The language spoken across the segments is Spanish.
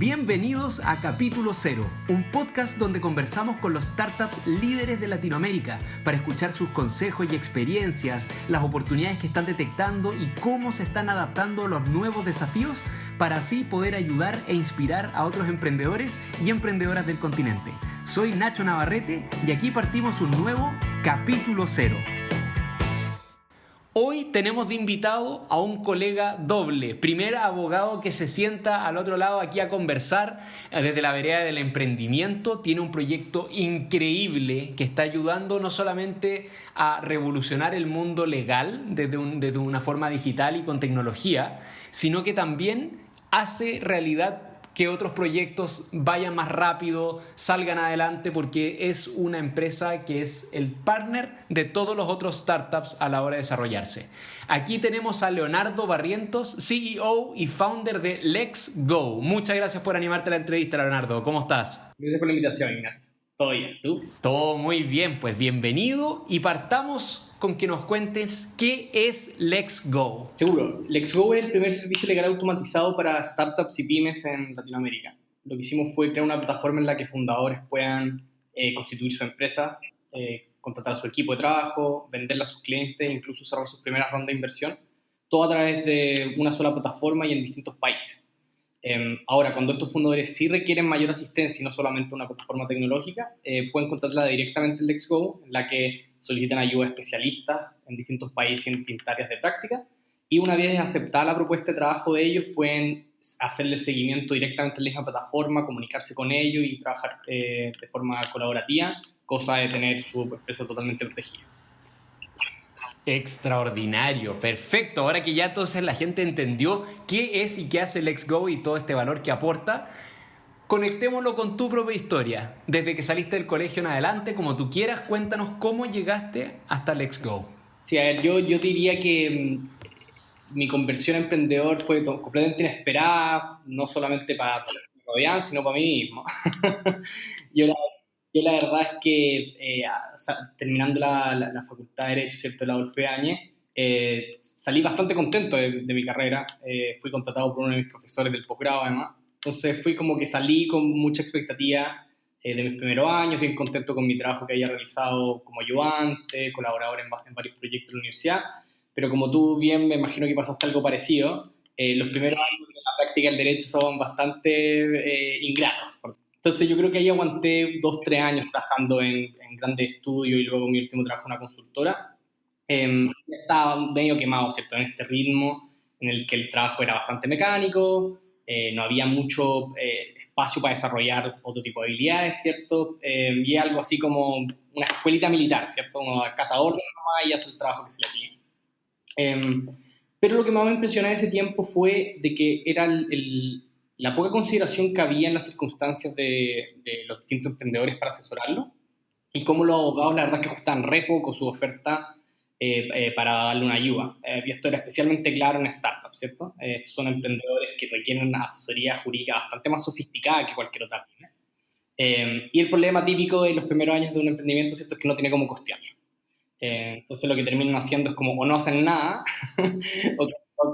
Bienvenidos a Capítulo Cero, un podcast donde conversamos con los startups líderes de Latinoamérica para escuchar sus consejos y experiencias, las oportunidades que están detectando y cómo se están adaptando a los nuevos desafíos para así poder ayudar e inspirar a otros emprendedores y emprendedoras del continente. Soy Nacho Navarrete y aquí partimos un nuevo Capítulo Cero. Hoy tenemos de invitado a un colega doble, primer abogado que se sienta al otro lado aquí a conversar desde la vereda del emprendimiento. Tiene un proyecto increíble que está ayudando no solamente a revolucionar el mundo legal desde una forma digital y con tecnología, sino que también hace realidad que otros proyectos vayan más rápido, salgan adelante, porque es una empresa que es el partner de todos los otros startups a la hora de desarrollarse. Aquí tenemos a Leonardo Barrientos, CEO y founder de Let's Go. Muchas gracias por animarte a la entrevista, Leonardo. ¿Cómo estás? Gracias por la invitación, Ignacio. ¿Todo bien? ¿Tú? Todo muy bien, pues bienvenido y partamos con que nos cuentes qué es Let's Go. Seguro. Let's Go es el primer servicio legal automatizado para startups y pymes en Latinoamérica. Lo que hicimos fue crear una plataforma en la que fundadores puedan constituir su empresa, contratar a su equipo de trabajo, venderla a sus clientes, incluso cerrar sus primeras rondas de inversión, todo a través de una sola plataforma y en distintos países. Ahora, cuando estos fundadores sí requieren mayor asistencia y no solamente una plataforma tecnológica, pueden contratarla directamente en Let's Go, en la que solicitan ayuda a especialistas en distintos países y en distintas áreas de práctica, y una vez aceptada la propuesta de trabajo de ellos, pueden hacerle seguimiento directamente en la misma plataforma, comunicarse con ellos y trabajar de forma colaborativa, cosa de tener su empresa totalmente protegida. Extraordinario, perfecto. Ahora que ya entonces la gente entendió qué es y qué hace Let's Go y todo este valor que aporta, conectémoslo con tu propia historia. Desde que saliste del colegio en adelante, como tú quieras, cuéntanos cómo llegaste hasta Let's Go. Sí, a ver, yo diría que mi conversión a emprendedor fue completamente inesperada, no solamente para los que me rodean, sino para mí mismo. Yo la verdad es que terminando la Facultad de Derecho, ¿cierto?, de la Adolfo Ibáñez, salí bastante contento de mi carrera. Fui contratado por uno de mis profesores del posgrado, además. Entonces fui como que salí con mucha expectativa de mis primeros años, bien contento con mi trabajo que había realizado como ayudante, colaborador en varios proyectos de la universidad, pero como tú bien me imagino que pasaste algo parecido, los primeros años de la práctica del derecho son bastante ingratos. Entonces yo creo que ahí aguanté 2-3 años trabajando en grandes estudios y luego mi último trabajo en una consultora. Estaba medio quemado, ¿cierto?, en este ritmo en el que el trabajo era bastante mecánico, no había mucho espacio para desarrollar otro tipo de habilidades, ¿cierto? Y algo así como una escuelita militar, ¿cierto? Uno acata órdenes nomás y hace el trabajo que se le pide. Pero lo que más me impresionó en ese tiempo fue de que era la poca consideración que había en las circunstancias de los distintos emprendedores para asesorarlo, y cómo los abogados la verdad es que ajustaban re poco su oferta para darle una ayuda. Y esto era especialmente claro en startups, ¿cierto? Son emprendedores que requieren una asesoría jurídica bastante más sofisticada que cualquier otra pyme. Y el problema típico de los primeros años de un emprendimiento, ¿cierto?, es que no tiene cómo costearlo. Entonces lo que terminan haciendo es como o no hacen nada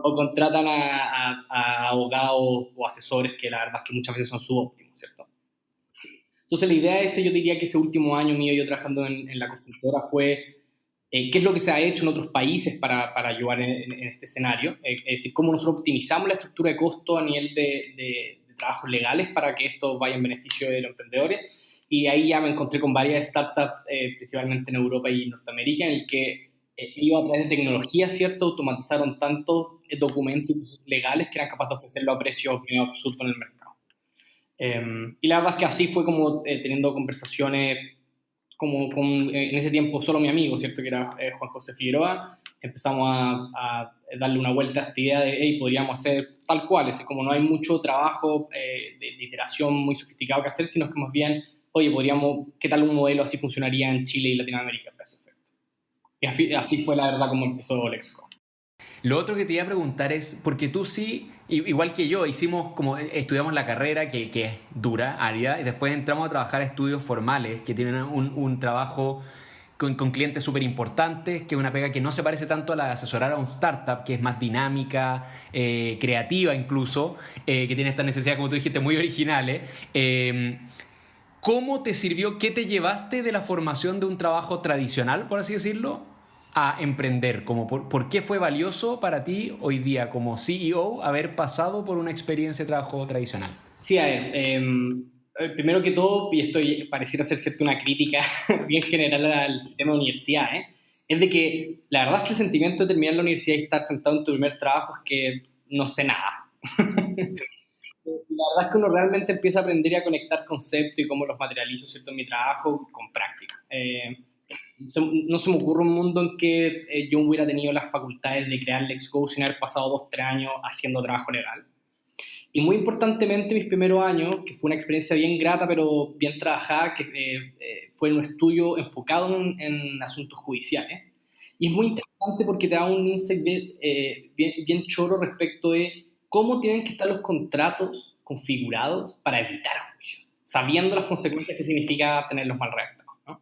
o contratan a abogados o asesores que la verdad es que muchas veces son subóptimos, ¿cierto? Entonces la idea es, yo diría que ese último año mío yo trabajando en la consultora fue qué es lo que se ha hecho en otros países para ayudar en este escenario, es decir, cómo nosotros optimizamos la estructura de costo a nivel de trabajos legales para que esto vaya en beneficio de los emprendedores. Y ahí ya me encontré con varias startups, principalmente en Europa y Norteamérica, en el que iba a través de tecnología, ¿cierto?, automatizaron tantos documentos legales que eran capaces de ofrecerlo a precios medio absurdos en el mercado. Y la verdad es que así fue como teniendo conversaciones como con, en ese tiempo solo mi amigo, ¿cierto?, que era Juan José Figueroa. Empezamos a darle una vuelta a esta idea de, hey, podríamos hacer tal cual, es como no hay mucho trabajo de iteración muy sofisticado que hacer, sino que más bien, oye, ¿qué tal un modelo así funcionaría en Chile y Latinoamérica? Y así fue la verdad como empezó Let's Go. Lo otro que te iba a preguntar es, porque tú sí, igual que yo, estudiamos la carrera que es dura, árida, y después entramos a trabajar a estudios formales que tienen un trabajo con clientes súper importantes, que es una pega que no se parece tanto a la de asesorar a un startup, que es más dinámica, creativa incluso, que tiene estas necesidades, como tú dijiste, muy originales. ¿Cómo te sirvió, qué te llevaste de la formación de un trabajo tradicional, por así decirlo, a emprender? Como ¿por qué fue valioso para ti hoy día como CEO haber pasado por una experiencia de trabajo tradicional? Sí, a ver, primero que todo, y esto pareciera ser cierto una crítica bien general al sistema de universidad, es de que la verdad es que el sentimiento de terminar la universidad y estar sentado en tu primer trabajo es que no sé nada. La verdad es que uno realmente empieza a aprender y a conectar conceptos y cómo los materializo, ¿cierto?, en mi trabajo con práctica. No se me ocurre un mundo en que yo hubiera tenido las facultades de crear Let's Go sin haber pasado 2-3 años haciendo trabajo legal. Y muy importantemente, mis primeros años, que fue una experiencia bien grata, pero bien trabajada, que fue un estudio enfocado en asuntos judiciales. Y es muy interesante porque te da un insight bien choro respecto de cómo tienen que estar los contratos configurados para evitar juicios, sabiendo las consecuencias que significa tenerlos mal redactados, ¿no?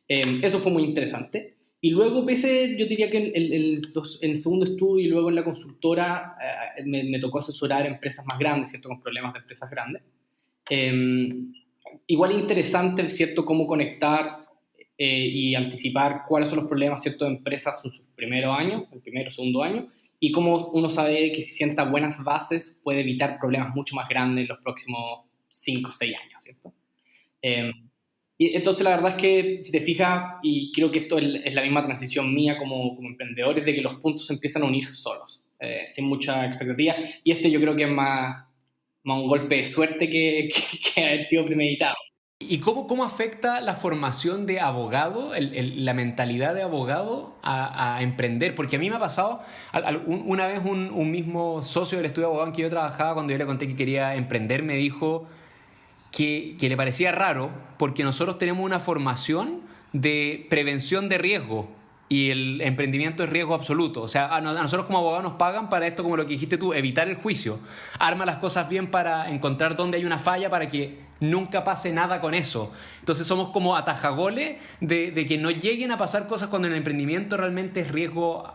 Eso fue muy interesante. Y luego, yo diría que en el segundo estudio y luego en la consultora, me tocó asesorar empresas más grandes, ¿cierto?, con problemas de empresas grandes. Igual interesante, ¿cierto?, cómo conectar y anticipar cuáles son los problemas, ¿cierto?, de empresas en sus primeros años, el primero o segundo año, y cómo uno sabe que si sienta buenas bases puede evitar problemas mucho más grandes en los próximos 5 o 6 años, ¿cierto? Y entonces la verdad es que si te fijas, y creo que esto es la misma transición mía como emprendedor, es de que los puntos se empiezan a unir solos, sin mucha expectativa, y yo creo que es más un golpe de suerte que haber sido premeditado. ¿Y cómo afecta la formación de abogado, la mentalidad de abogado a emprender? Porque a mí me ha pasado, una vez un mismo socio del estudio de abogado en que yo trabajaba, cuando yo le conté que quería emprender, me dijo que le parecía raro porque nosotros tenemos una formación de prevención de riesgo y el emprendimiento es riesgo absoluto. O sea, a nosotros como abogados nos pagan para esto, como lo que dijiste tú, evitar el juicio. Arma las cosas bien para encontrar dónde hay una falla para que nunca pase nada con eso. Entonces somos como atajagoles de que no lleguen a pasar cosas cuando el emprendimiento realmente es riesgo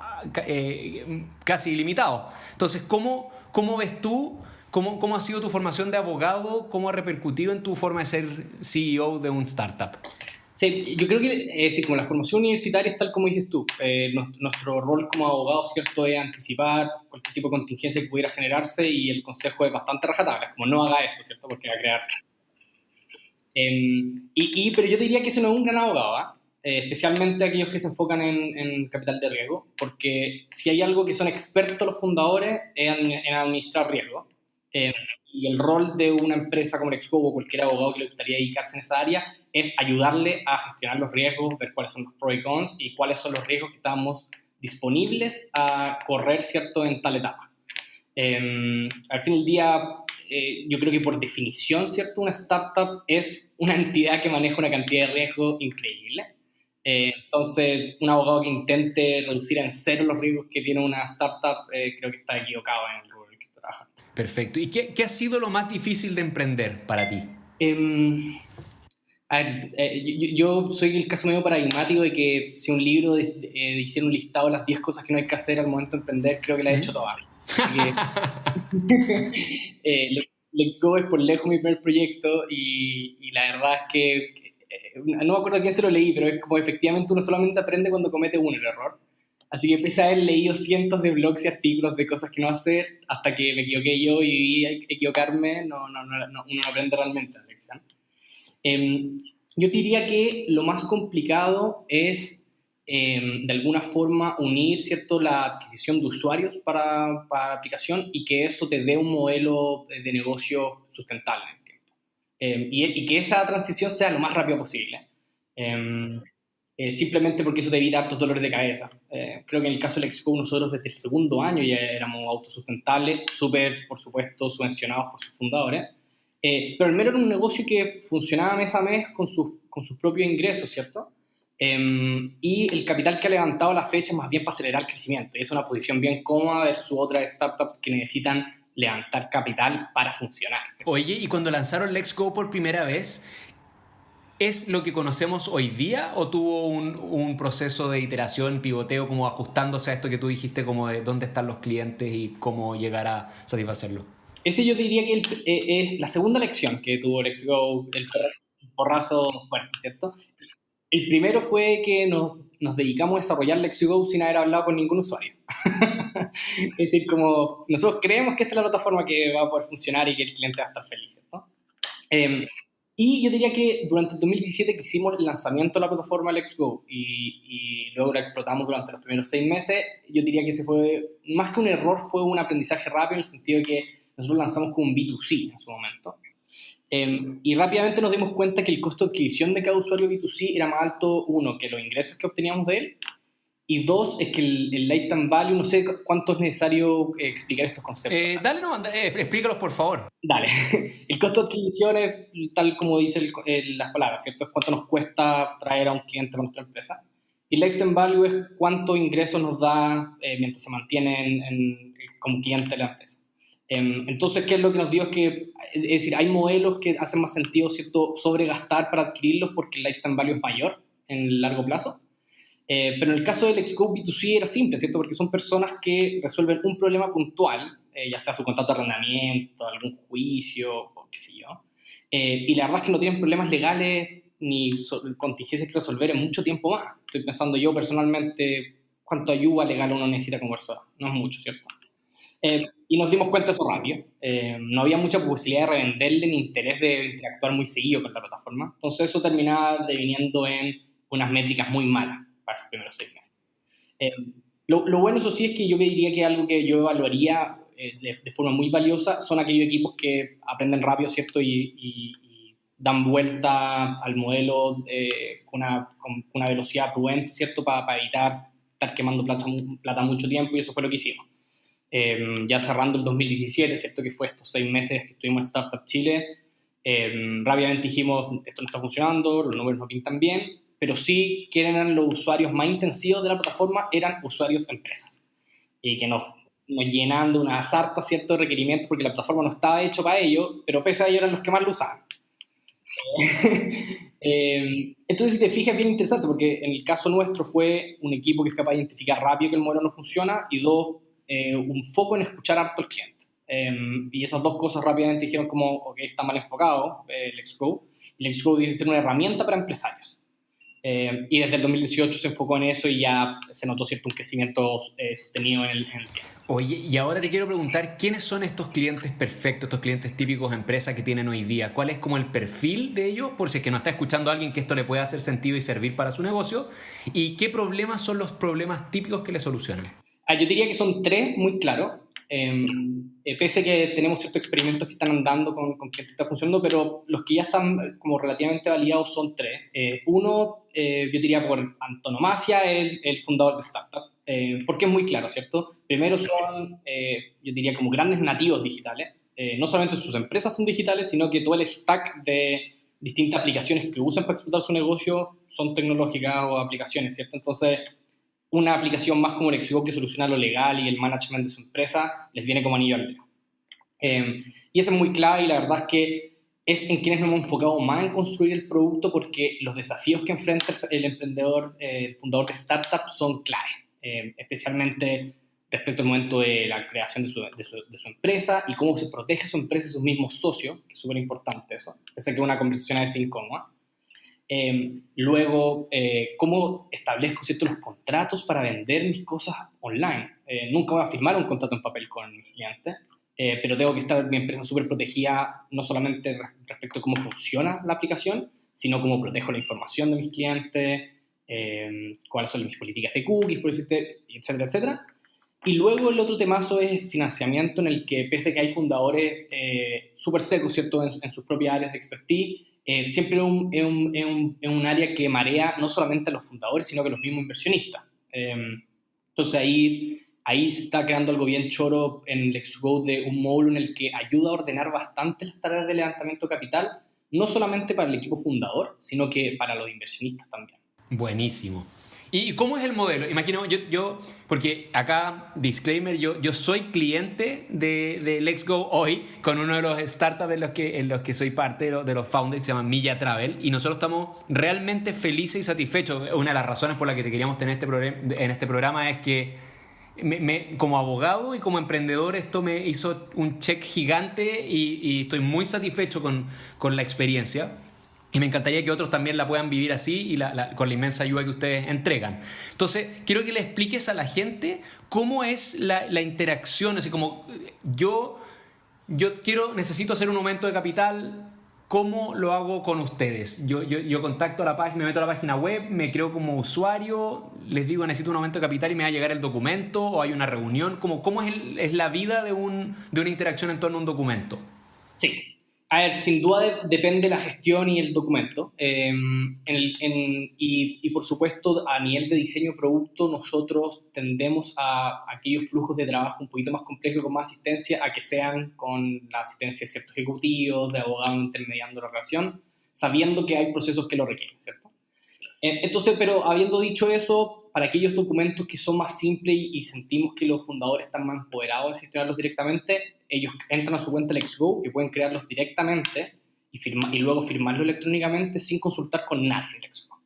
casi ilimitado. Entonces, ¿cómo ves tú? ¿Cómo ha sido tu formación de abogado? ¿Cómo ha repercutido en tu forma de ser CEO de un startup? Sí, yo creo que sí, como la formación universitaria es tal como dices tú. Nuestro rol como abogado, ¿cierto?, es anticipar cualquier tipo de contingencia que pudiera generarse, y el consejo es bastante rajatabla, es como no haga esto, ¿cierto?, porque va a crear. Pero yo te diría que ese no es un gran abogado, especialmente aquellos que se enfocan en capital de riesgo, porque si hay algo que son expertos los fundadores es en administrar riesgo. Y el rol de una empresa como Lexco o cualquier abogado que le gustaría dedicarse en esa área es ayudarle a gestionar los riesgos, ver cuáles son los pros y cons y cuáles son los riesgos que estamos disponibles a correr, ¿cierto?, en tal etapa. Al fin del día, yo creo que por definición, ¿cierto?, una startup es una entidad que maneja una cantidad de riesgo increíble. Entonces, un abogado que intente reducir en cero los riesgos que tiene una startup, creo que está equivocado en el rubro en el que trabaja. Perfecto. ¿Y qué ha sido lo más difícil de emprender para ti? A ver, yo soy el caso medio paradigmático de que si un libro hiciera un listado de las 10 cosas que no hay que hacer al momento de emprender, creo que la he hecho todas. Así que Let's Go es por lejos mi primer proyecto y la verdad es que no me acuerdo a quién se lo leí, pero es como efectivamente uno solamente aprende cuando comete uno el error. Así que empecé a haber leído cientos de blogs y artículos de cosas que no hacer hasta que me equivoqué yo y equivocarme uno no aprende realmente la lección. Yo diría que lo más complicado es de alguna forma unir, ¿cierto?, la adquisición de usuarios para la aplicación y que eso te dé un modelo de negocio sustentable en el tiempo. Y que esa transición sea lo más rápido posible. Simplemente porque eso te evita hartos dolores de cabeza. Creo que en el caso de Lexco nosotros desde el segundo año ya éramos autosustentables, súper, por supuesto, subvencionados por sus fundadores. Pero al menos era un negocio que funcionaba mes a mes con sus propios ingresos, ¿cierto? Y el capital que ha levantado a la fecha más bien para acelerar el crecimiento. Y es una posición bien cómoda versus otras startups que necesitan levantar capital para funcionar, ¿cierto? Oye, y cuando lanzaron Let's Go por primera vez, ¿Es lo que conocemos hoy día o tuvo un proceso de iteración, pivoteo, como ajustándose a esto que tú dijiste, como de dónde están los clientes y cómo llegar a satisfacerlo? Ese yo diría que es la segunda lección que tuvo Let's Go, el porrazo fuerte, ¿cierto? El primero fue que nos dedicamos a desarrollar Let's Go sin haber hablado con ningún usuario. Es decir, como nosotros creemos que esta es la plataforma que va a poder funcionar y que el cliente va a estar feliz, ¿cierto? Y yo diría que durante el 2017 que hicimos el lanzamiento de la plataforma Let's Go y luego la explotamos durante los primeros 6 meses, yo diría que ese fue, más que un error, fue un aprendizaje rápido en el sentido de que nosotros lanzamos como un B2C en su momento. Y rápidamente nos dimos cuenta que el costo de adquisición de cada usuario B2C era más alto, uno, que los ingresos que obteníamos de él, y dos, es que el lifetime value, no sé cuánto es necesario explicar estos conceptos. Dale, no, explícalos por favor. Dale, el costo de adquisición es tal como dice las palabras, ¿cierto? Es cuánto nos cuesta traer a un cliente a nuestra empresa. Y lifetime value es cuánto ingresos nos da mientras se mantiene como cliente de la empresa. Entonces, ¿qué es lo que nos dio? Es decir, hay modelos que hacen más sentido, ¿cierto?, sobregastar para adquirirlos porque el lifetime value es mayor en el largo plazo. Pero en el caso del Xcode B2C era simple, ¿cierto? Porque son personas que resuelven un problema puntual, ya sea su contrato de arrendamiento, algún juicio, o qué sé yo. Y la verdad es que no tienen problemas legales ni contingencias que resolver en mucho tiempo más. Estoy pensando yo personalmente, ¿cuánto ayuda legal uno necesita como persona? No es mucho, ¿cierto? Y nos dimos cuenta de eso rápido. No había mucha posibilidad de revenderle ni interés de interactuar muy seguido con la plataforma. Entonces eso terminaba deviniendo en unas métricas muy malas para esos primeros 6 meses. Lo bueno, eso sí, es que yo diría que algo que yo evaluaría de forma muy valiosa son aquellos equipos que aprenden rápido, ¿cierto? Y dan vuelta al modelo con una velocidad prudente, ¿cierto? Para evitar estar quemando plata mucho tiempo, y eso fue lo que hicimos. Ya cerrando el 2017, ¿cierto?, que fue estos 6 meses que estuvimos en Startup Chile, rápidamente dijimos, esto no está funcionando, los números no pintan bien, pero sí que eran los usuarios más intensivos de la plataforma, eran usuarios empresas, y que nos llenan de una sarta, ¿cierto?, de requerimientos, porque la plataforma no estaba hecho para ello, pero pese a ello eran los que más lo usaban. Entonces, si te fijas, es bien interesante, porque en el caso nuestro fue un equipo que es capaz de identificar rápido que el modelo no funciona, y dos, un foco en escuchar harto al cliente. Y esas dos cosas rápidamente dijeron como, ok, está mal enfocado Let's Go. Y Let's Go dice ser una herramienta para empresarios. Y desde el 2018 se enfocó en eso y ya se notó, cierto, un crecimiento sostenido en el tiempo. Oye, y ahora te quiero preguntar, ¿quiénes son estos clientes perfectos, estos clientes típicos de empresas que tienen hoy día? ¿Cuál es como el perfil de ellos? Por si es que no está escuchando a alguien que esto le pueda hacer sentido y servir para su negocio. ¿Y qué problemas son los problemas típicos que le solucionan? Yo diría que son 3 muy claros. Pese a que tenemos ciertos experimentos que están andando con que está funcionando, pero los que ya están como relativamente validados son 3. Uno, yo diría por antonomasia, el fundador de startup, porque es muy claro, ¿cierto? Primero son, yo diría, como grandes nativos digitales. No solamente sus empresas son digitales, sino que todo el stack de distintas aplicaciones que usan para explotar su negocio son tecnológicas o aplicaciones, ¿cierto? Entonces, una aplicación más como Lexigo que soluciona lo legal y el management de su empresa les viene como anillo al dedo. Y eso es muy clave, y la verdad es que es en quienes nos hemos enfocado más en construir el producto, porque los desafíos que enfrenta el emprendedor, el fundador de startup, son clave, especialmente respecto al momento de la creación de su empresa y cómo se protege su empresa y sus mismos socios, que es súper importante eso. Esa que es una conversación a veces incómoda. Luego, cómo establezco, ¿cierto?, los contratos para vender mis cosas online. Nunca voy a firmar un contrato en papel con mis clientes, pero tengo que estar mi empresa súper protegida, no solamente respecto a cómo funciona la aplicación, sino cómo protejo la información de mis clientes, cuáles son mis políticas de cookies, por decirte, etcétera, etcétera. Y luego el otro temazo es financiamiento, en el que, pese a que hay fundadores súper secos, ¿cierto?, en sus propias áreas de expertise, siempre es un área que marea no solamente a los fundadores, sino que a los mismos inversionistas. Entonces ahí se está creando algo bien choro en LexGo, de un módulo en el que ayuda a ordenar bastante las tareas de levantamiento de capital, no solamente para el equipo fundador, sino que para los inversionistas también. Buenísimo. ¿Y cómo es el modelo? Imagino, porque acá, disclaimer, yo soy cliente de Let's Go hoy con uno de los startups en los que soy parte de los founders, que se llama Milla Travel, y nosotros estamos realmente felices y satisfechos. Una de las razones por las que te queríamos tener en este programa es que como abogado y como emprendedor esto me hizo un check gigante y estoy muy satisfecho con la experiencia. Y me encantaría que otros también la puedan vivir así y con la inmensa ayuda que ustedes entregan. Entonces, quiero que le expliques a la gente cómo es la interacción. Así como necesito hacer un aumento de capital, ¿cómo lo hago con ustedes? Yo contacto a la página, me meto a la página web, me creo como usuario, les digo necesito un aumento de capital y me va a llegar el documento o hay una reunión. ¿Cómo es la vida de una interacción en torno a un documento? Sí. A ver, sin duda depende la gestión y el documento. Y por supuesto, a nivel de diseño de producto, nosotros tendemos a aquellos flujos de trabajo un poquito más complejos, con más asistencia, a que sean con la asistencia de ciertos ejecutivos, de abogados intermediando la relación, sabiendo que hay procesos que lo requieren, ¿cierto? Entonces, pero habiendo dicho eso, para aquellos documentos que son más simples y sentimos que los fundadores están más empoderados de gestionarlos directamente, ellos entran a su cuenta Let's Go y pueden crearlos directamente y luego firmarlos electrónicamente sin consultar con nadie de Let's Go.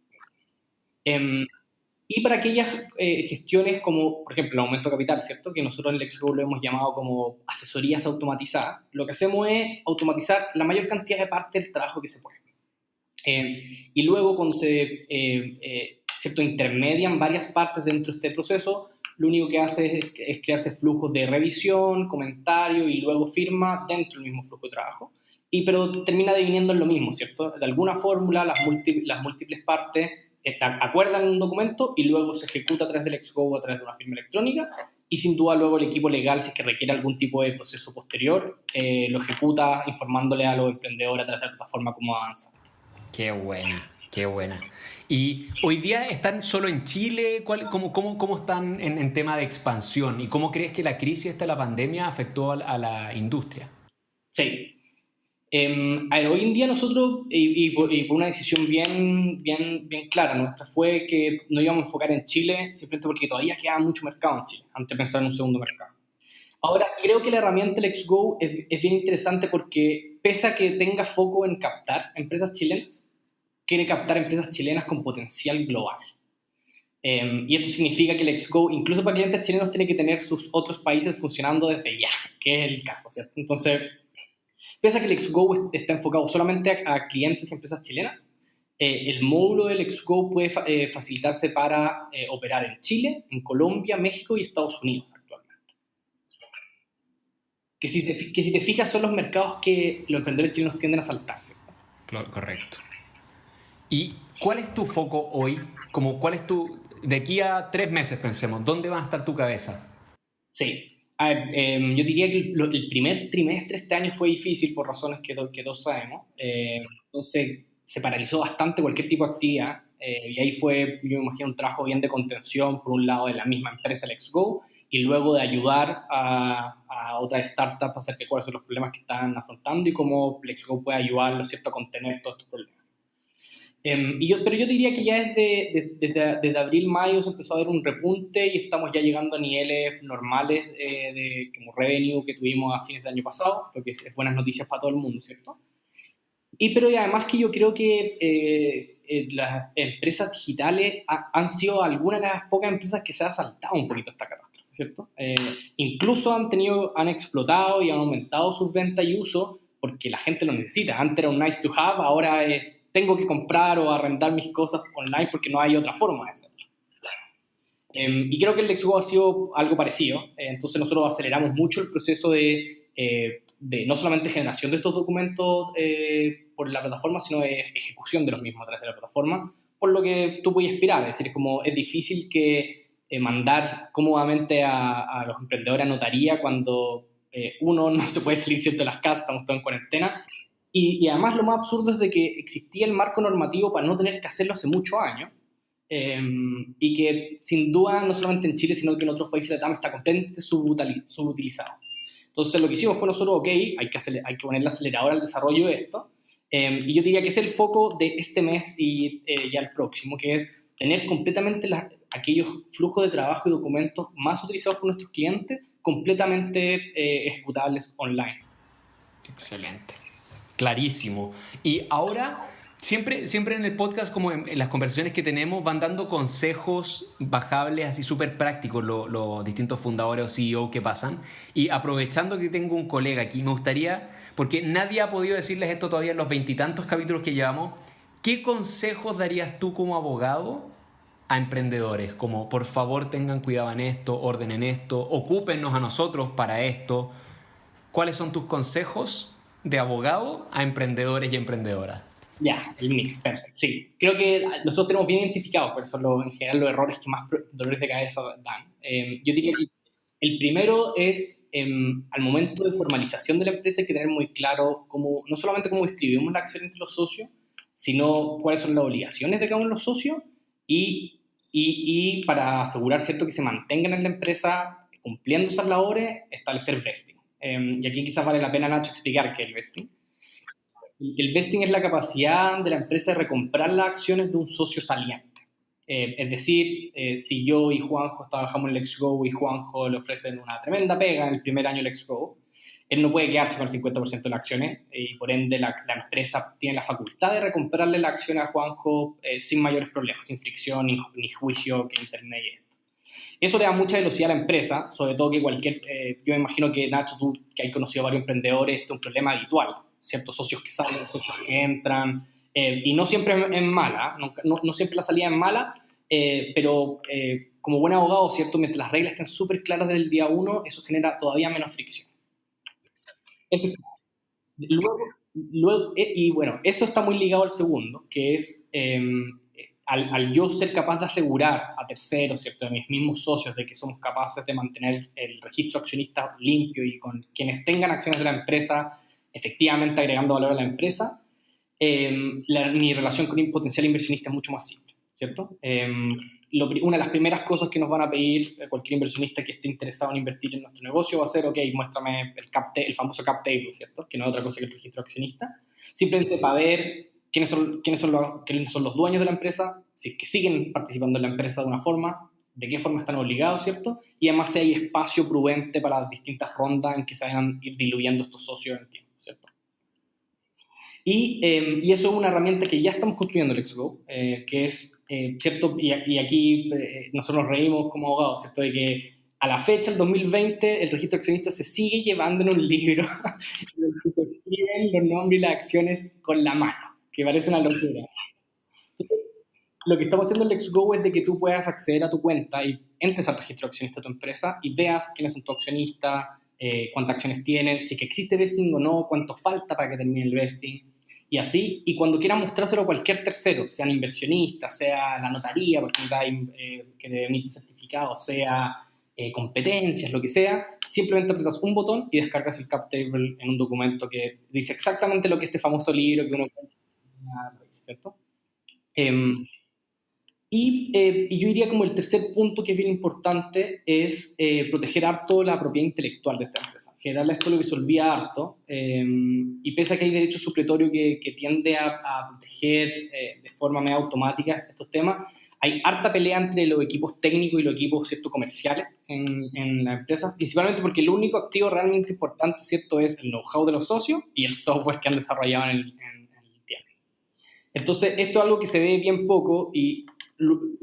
Y para aquellas gestiones como, por ejemplo, el aumento de capital, ¿cierto? Que nosotros en Let's Go lo hemos llamado como asesorías automatizadas, lo que hacemos es automatizar la mayor cantidad de parte del trabajo que se puede. Y luego cuando ¿cierto? Intermedian varias partes dentro de este proceso, lo único que hace es crearse flujos de revisión, comentario y luego firma dentro del mismo flujo de trabajo. Pero termina diviniendo en lo mismo, ¿cierto? De alguna fórmula, las múltiples partes acuerdan un documento y luego se ejecuta a través del Let's Go, a través de una firma electrónica, y sin duda luego el equipo legal, si es que requiere algún tipo de proceso posterior, lo ejecuta informándole a los emprendedores a través de la plataforma cómo avanza. Qué buena, qué buena. ¿Y hoy día están solo en Chile? ¿Cómo están en tema de expansión? ¿Y cómo crees que la crisis de la pandemia afectó a la industria? Sí. A ver, hoy en día nosotros, y por una decisión bien clara nuestra, fue que no íbamos a enfocar en Chile simplemente porque todavía queda mucho mercado en Chile, antes de pensar en un segundo mercado. Ahora, creo que la herramienta Let's Go es bien interesante porque, pese a que tenga foco en captar empresas chilenas, quiere captar empresas chilenas con potencial global. Y esto significa que Let's Go, incluso para clientes chilenos, tiene que tener sus otros países funcionando desde ya, que es el caso, ¿cierto? Entonces, pese a que Let's Go está enfocado solamente a clientes y empresas chilenas, el módulo de Let's Go puede facilitarse para operar en Chile, en Colombia, México y Estados Unidos actualmente. Que si te fijas son los mercados que los emprendedores chilenos tienden a saltar, ¿cierto? Claro, correcto. ¿Y cuál es tu foco hoy? De aquí a 3 meses, pensemos, ¿dónde va a estar tu cabeza? Sí. A ver, yo diría que el primer trimestre de este año fue difícil por razones que todos sabemos. Entonces se paralizó bastante cualquier tipo de actividad y ahí fue, yo me imagino, un trabajo bien de contención por un lado de la misma empresa Let's Go y luego de ayudar a otras startups a hacer que cuáles son los problemas que están afrontando y cómo Let's Go puede ayudarlos, ¿cierto?, a contener todos estos problemas. Pero yo diría que ya desde abril-mayo se empezó a ver un repunte y estamos ya llegando a niveles normales como revenue que tuvimos a fines del año pasado, lo que es buenas noticias para todo el mundo, ¿cierto? Pero además que yo creo que las empresas digitales han sido algunas de las pocas empresas que se han saltado un poquito esta catástrofe, ¿cierto? Incluso han explotado y han aumentado sus ventas y uso porque la gente lo necesita. Antes era un nice to have, ahora tengo que comprar o arrendar mis cosas online porque no hay otra forma de hacerlo. Y creo que el Let's Go ha sido algo parecido. Entonces nosotros aceleramos mucho el proceso de no solamente generación de estos documentos por la plataforma, sino de ejecución de los mismos a través de la plataforma, por lo que tú puedes esperar. Es decir, es difícil que mandar cómodamente a los emprendedores a notaría cuando uno no se puede salir cierto de las casas, estamos todos en cuarentena. Y además lo más absurdo es de que existía el marco normativo para no tener que hacerlo hace muchos años y que sin duda no solamente en Chile sino que en otros países de LATAM está completamente subutilizado. Entonces lo que hicimos fue nosotros, hay que poner el acelerador al desarrollo de esto y yo diría que es el foco de este mes y ya el próximo, que es tener completamente aquellos flujos de trabajo y documentos más utilizados por nuestros clientes completamente ejecutables online. Excelente. Clarísimo. Y ahora, siempre en el podcast, como en las conversaciones que tenemos, van dando consejos bajables, así súper prácticos, los distintos fundadores o CEO que pasan. Y aprovechando que tengo un colega aquí, me gustaría, porque nadie ha podido decirles esto todavía en los 20 y tantos capítulos que llevamos, ¿qué consejos darías tú como abogado a emprendedores? Como, por favor, tengan cuidado en esto, ordenen esto, ocúpennos a nosotros para esto. ¿Cuáles son tus consejos de abogado a emprendedores y emprendedoras? Ya, el mix, perfecto. Sí, creo que nosotros tenemos bien identificados, pero son en general los errores que más dolores de cabeza dan. Yo diría que el primero es, al momento de formalización de la empresa, hay que tener muy claro no solamente cómo distribuimos la acción entre los socios, sino cuáles son las obligaciones de cada uno de los socios y para asegurar, ¿cierto?, que se mantengan en la empresa cumpliendo esas labores, establecer vesting. Y aquí quizás vale la pena, Nacho, explicar qué es el vesting. El vesting es la capacidad de la empresa de recomprar las acciones de un socio saliente. Es decir, si yo y Juanjo trabajamos en LetsGo y Juanjo le ofrecen una tremenda pega en el primer año de LetsGo, él no puede quedarse con el 50% de las acciones y por ende la empresa tiene la facultad de recomprarle las acciones a Juanjo sin mayores problemas, sin fricción ni juicio que intermedie esto. Eso le da mucha velocidad a la empresa, sobre todo que yo me imagino que Nacho, tú que has conocido a varios emprendedores, este es un problema habitual, ciertos socios que salen, socios que entran, y no siempre es mala, no siempre la salida es mala, pero como buen abogado, ¿cierto?, mientras las reglas estén súper claras desde el día 1, eso genera todavía menos fricción. Y bueno, eso está muy ligado al segundo, que es al yo ser capaz de asegurar a terceros, ¿cierto?, a mis mismos socios, de que somos capaces de mantener el registro accionista limpio y con quienes tengan acciones de la empresa efectivamente agregando valor a la empresa, mi relación con un potencial inversionista es mucho más simple, ¿cierto? Una de las primeras cosas que nos van a pedir cualquier inversionista que esté interesado en invertir en nuestro negocio va a ser, ok, muéstrame el famoso cap table, ¿cierto?, que no es otra cosa que el registro accionista, simplemente para ver quiénes son los dueños de la empresa, si es que siguen participando en la empresa de una forma, de qué forma están obligados, ¿cierto? Y además si hay espacio prudente para las distintas rondas en que se vayan a ir diluyendo estos socios en el tiempo, ¿cierto? Y eso es una herramienta que ya estamos construyendo en LetsGo, que es, ¿cierto? Y aquí nosotros nos reímos como abogados, ¿cierto?, de que a la fecha, el 2020, el registro accionista se sigue llevando en un libro donde se escriben los nombres y las acciones con la mano, que parece una locura. Entonces, lo que estamos haciendo en LetsGo es de que tú puedas acceder a tu cuenta y entres al registro accionista de tu empresa y veas quiénes son tus accionistas, cuántas acciones tienen, si que existe vesting o no, cuánto falta para que termine el vesting, y así, y cuando quieras mostrárselo a cualquier tercero, sean inversionistas, sea la notaría, porque que te emite certificados, sea competencias, lo que sea, simplemente apretas un botón y descargas el cap table en un documento que dice exactamente lo que este famoso libro que uno puede, ¿cierto? Y yo diría como el tercer punto que es bien importante es proteger harto la propiedad intelectual de esta empresa. En general esto lo que se olvida harto, y pese a que hay derecho supletorio que tiende a proteger de forma medio automática estos temas, hay harta pelea entre los equipos técnicos y los equipos, ¿cierto?, comerciales en la empresa, principalmente porque el único activo realmente importante, ¿cierto?, es el know-how de los socios y el software que han desarrollado en el tiempo. Entonces esto es algo que se ve bien poco y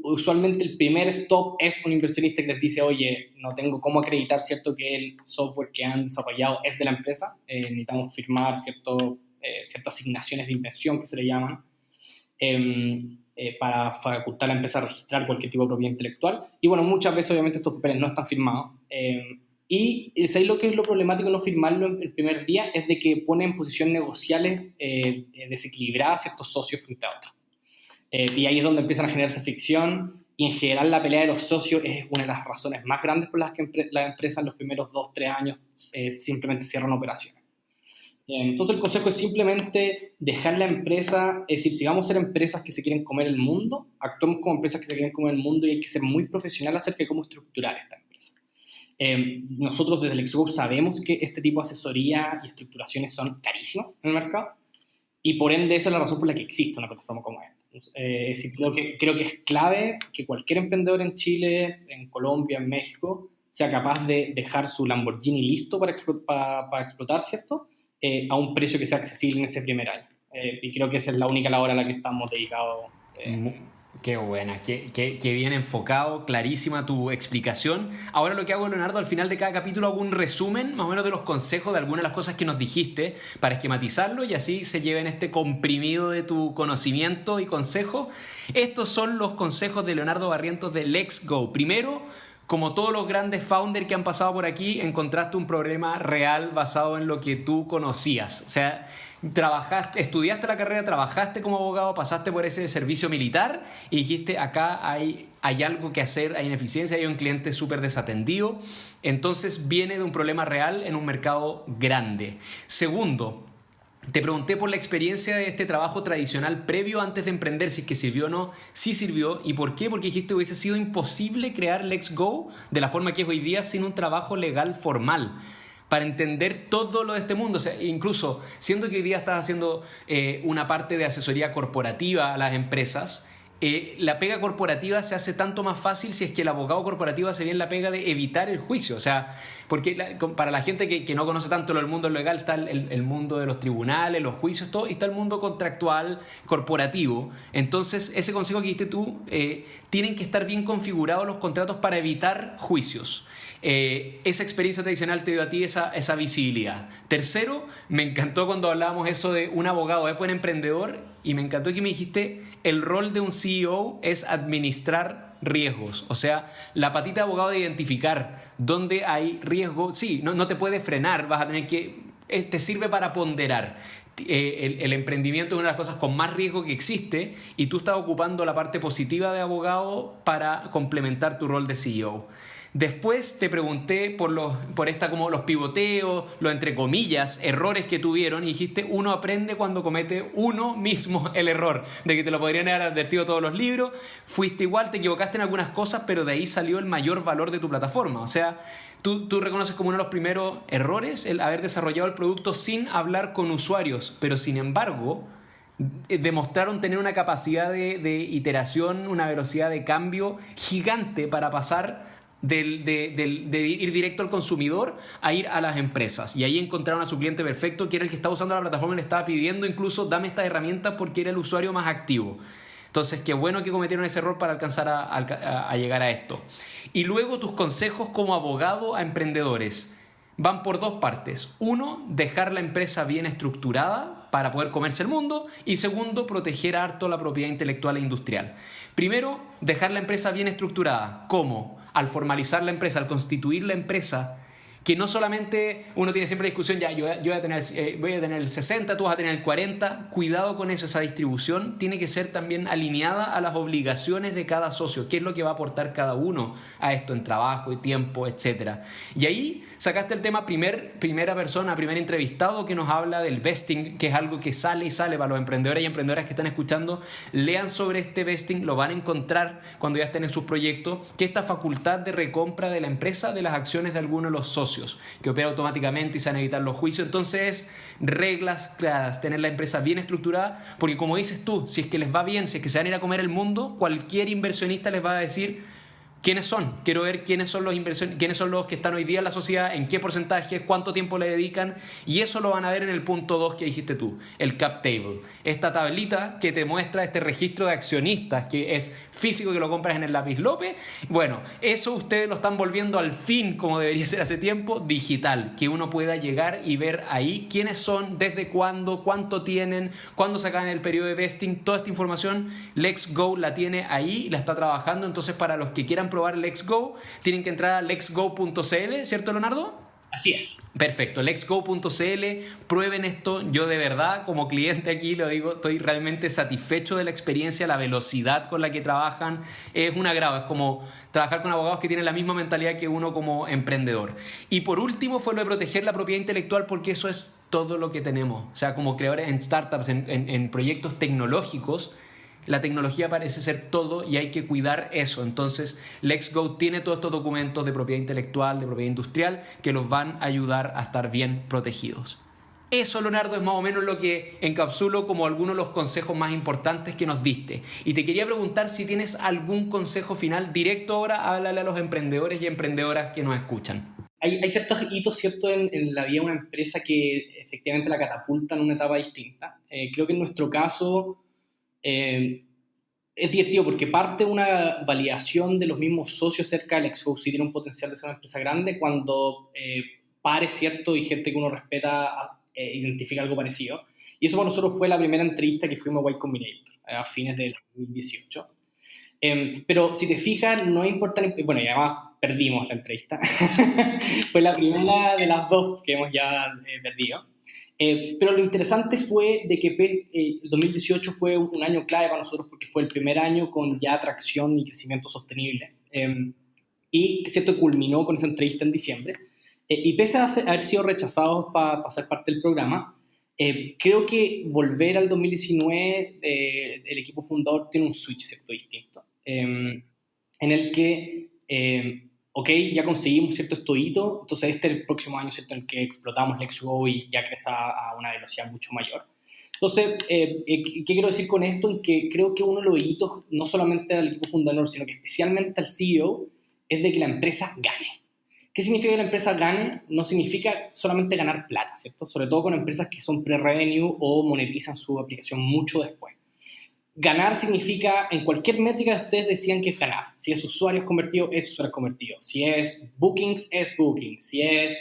usualmente el primer stop es un inversionista que les dice, oye, no tengo cómo acreditar, ¿cierto?, que el software que han desarrollado es de la empresa, necesitamos firmar ciertas asignaciones de inversión que se le llaman, para facultar a la empresa a registrar cualquier tipo de propiedad intelectual. Y bueno, muchas veces obviamente estos papeles no están firmados. Y ahí lo que es lo problemático de no firmarlo el primer día es de que pone en posición negociales desequilibradas ciertos socios frente a otros. Y ahí es donde empiezan a generarse fricción y en general la pelea de los socios es una de las razones más grandes por las que las empresas en los primeros 2-3 años simplemente cierran operaciones. Entonces el consejo es simplemente dejar la empresa, es decir, si vamos a ser empresas que se quieren comer el mundo, actuemos como empresas que se quieren comer el mundo y hay que ser muy profesional acerca de cómo estructurar esta empresa. Nosotros desde LetsGo sabemos que este tipo de asesoría y estructuraciones son carísimas en el mercado y por ende esa es la razón por la que existe una plataforma como esta. Es decir, creo que es clave que cualquier emprendedor en Chile, en Colombia, en México, sea capaz de dejar su Lamborghini listo para explotar, ¿cierto? A un precio que sea accesible en ese primer año. Y creo que esa es la única labor a la que estamos dedicados. Qué buena, qué bien enfocado, clarísima tu explicación. Ahora lo que hago, Leonardo, al final de cada capítulo hago un resumen más o menos de los consejos de algunas de las cosas que nos dijiste para esquematizarlo y así se lleven este comprimido de tu conocimiento y consejo. Estos son los consejos de Leonardo Barrientos de Let's Go. Primero, como todos los grandes founders que han pasado por aquí, encontraste un problema real basado en lo que tú conocías. O sea, estudiaste la carrera, trabajaste como abogado, pasaste por ese servicio militar y dijiste, acá hay algo que hacer, hay ineficiencia, hay un cliente súper desatendido. Entonces viene de un problema real en un mercado grande. Segundo, te pregunté por la experiencia de este trabajo tradicional previo antes de emprender, si es que sirvió o no. Sí sirvió. ¿Y por qué? Porque dijiste que hubiese sido imposible crear Let's Go de la forma que es hoy día sin un trabajo legal formal para entender todo lo de este mundo. O sea, incluso siendo que hoy día estás haciendo una parte de asesoría corporativa a las empresas, la pega corporativa se hace tanto más fácil si es que el abogado corporativo hace bien la pega de evitar el juicio. O sea, porque para la gente que no conoce tanto el mundo legal está el mundo de los tribunales, los juicios, todo, y está el mundo contractual corporativo. Entonces, ese consejo que diste tú, tienen que estar bien configurados los contratos para evitar juicios. Esa experiencia tradicional te dio a ti esa visibilidad. Tercero, me encantó cuando hablábamos eso de un abogado es buen emprendedor y me encantó que me dijiste el rol de un CEO es administrar riesgos. O sea, la patita de abogado de identificar dónde hay riesgo. Sí, no te puede frenar, vas a tener que... te sirve para ponderar. El emprendimiento es una de las cosas con más riesgo que existe y tú estás ocupando la parte positiva de abogado para complementar tu rol de CEO. Después te pregunté por los pivoteos, los entre comillas, errores que tuvieron y dijiste, uno aprende cuando comete uno mismo el error, de que te lo podrían haber advertido todos los libros, fuiste igual, te equivocaste en algunas cosas, pero de ahí salió el mayor valor de tu plataforma. O sea, tú reconoces como uno de los primeros errores el haber desarrollado el producto sin hablar con usuarios, pero sin embargo demostraron tener una capacidad de iteración, una velocidad de cambio gigante para pasar de ir directo al consumidor a ir a las empresas. Y ahí encontraron a su cliente perfecto, que era el que estaba usando la plataforma y le estaba pidiendo incluso, dame estas herramientas porque era el usuario más activo. Entonces, qué bueno que cometieron ese error para alcanzar a llegar a esto. Y luego tus consejos como abogado a emprendedores van por dos partes. Uno, dejar la empresa bien estructurada para poder comerse el mundo. Y segundo, proteger harto la propiedad intelectual e industrial. Primero, dejar la empresa bien estructurada. ¿Cómo? Al formalizar la empresa, al constituir la empresa, que no solamente uno tiene siempre la discusión, ya yo voy a tener el 60, tú vas a tener el 40, cuidado con eso, esa distribución tiene que ser también alineada a las obligaciones de cada socio, qué es lo que va a aportar cada uno a esto en trabajo y tiempo, etc. Y ahí sacaste el tema primera persona, primer entrevistado que nos habla del vesting, que es algo que sale y sale para los emprendedores y emprendedoras que están escuchando. Lean sobre este vesting, lo van a encontrar cuando ya estén en sus proyectos, que esta facultad de recompra de la empresa de las acciones de alguno de los socios, que opera automáticamente y se van a evitar los juicios. Entonces, reglas claras, tener la empresa bien estructurada, porque como dices tú, si es que les va bien, si es que se van a ir a comer el mundo, cualquier inversionista les va a decir quiénes son. Quiero ver quiénes son los que están hoy día en la sociedad, en qué porcentaje, cuánto tiempo le dedican, y eso lo van a ver en el punto 2 que dijiste tú, el cap table. Esta tablita que te muestra este registro de accionistas, que es físico, que lo compras en el Lápiz López. Bueno, eso ustedes lo están volviendo al fin, como debería ser hace tiempo, digital, que uno pueda llegar y ver ahí quiénes son, desde cuándo, cuánto tienen, cuándo sacan el periodo de vesting. Toda esta información Let's Go la tiene ahí y la está trabajando. Entonces, para los que quieran probar Let's Go, tienen que entrar a letsgo.cl, ¿cierto, Leonardo? Así es. Perfecto, letsgo.cl, prueben esto. Yo de verdad, como cliente aquí, lo digo, estoy realmente satisfecho de la experiencia, la velocidad con la que trabajan. Es un agrado, es como trabajar con abogados que tienen la misma mentalidad que uno como emprendedor. Y por último fue lo de proteger la propiedad intelectual, porque eso es todo lo que tenemos. O sea, como creadores en startups, en proyectos tecnológicos, la tecnología parece ser todo y hay que cuidar eso. Entonces, Let's Go tiene todos estos documentos de propiedad intelectual, de propiedad industrial, que los van a ayudar a estar bien protegidos. Eso, Leonardo, es más o menos lo que encapsulo como algunos de los consejos más importantes que nos diste. Y te quería preguntar si tienes algún consejo final directo ahora, háblale a los emprendedores y emprendedoras que nos escuchan. Hay ciertos hitos, ¿cierto?, en la vida de una empresa que efectivamente la catapultan en una etapa distinta. Creo que en nuestro caso es divertido porque parte una validación de los mismos socios acerca del Let's Go, si tiene un potencial de ser una empresa grande, cuando pares, ¿cierto?, y gente que uno respeta identifica algo parecido. Y eso para nosotros fue la primera entrevista que fuimos a Y Combinator, a fines del 2018. Pero si te fijas, no importa, bueno, y además perdimos la entrevista. Fue la primera de las dos que hemos ya perdido. Pero lo interesante fue de que el 2018 fue un año clave para nosotros porque fue el primer año con ya atracción y crecimiento sostenible. Y cierto, culminó con esa entrevista en diciembre. Y pese a haber sido rechazados para ser parte del programa, creo que volver al 2019, el equipo fundador tiene un switch, ¿cierto?, distinto. En el que, ya conseguimos cierto hito, entonces este es el próximo año, ¿cierto?, en el que explotamos Let's Go y ya crece a una velocidad mucho mayor. Entonces, ¿qué quiero decir con esto? En que creo que uno de los hitos, no solamente al equipo fundador, sino que especialmente al CEO, es de que la empresa gane. ¿Qué significa que la empresa gane? No significa solamente ganar plata, ¿cierto? Sobre todo con empresas que son pre-revenue o monetizan su aplicación mucho después. Ganar significa, en cualquier métrica que ustedes decían que es ganar. Si es usuarios convertidos, es usuarios convertidos. Si es bookings, es bookings. Si es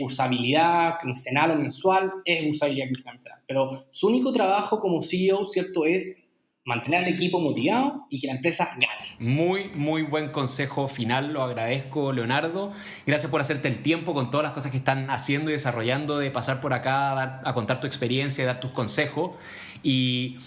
usabilidad quincenal o mensual, es usabilidad quincenal o mensual. Pero su único trabajo como CEO, ¿cierto?, es mantener al equipo motivado y que la empresa gane. Muy, muy buen consejo final, lo agradezco, Leonardo. Gracias por hacerte el tiempo con todas las cosas que están haciendo y desarrollando, de pasar por acá a contar tu experiencia, dar tus consejos. Y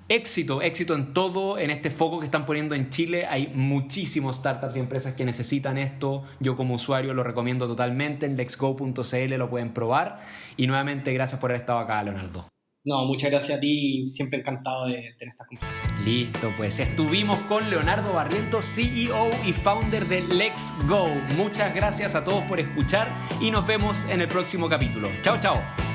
éxito en todo, en este foco que están poniendo en Chile. Hay muchísimos startups y empresas que necesitan esto. Yo como usuario lo recomiendo totalmente. En letsgo.cl lo pueden probar. Y nuevamente, gracias por haber estado acá, Leonardo. No, muchas gracias a ti, siempre encantado de tener esta conversación. Listo, pues estuvimos con Leonardo Barrientos, CEO y founder de Let's Go. Muchas gracias a todos por escuchar y nos vemos en el próximo capítulo. Chao, chao.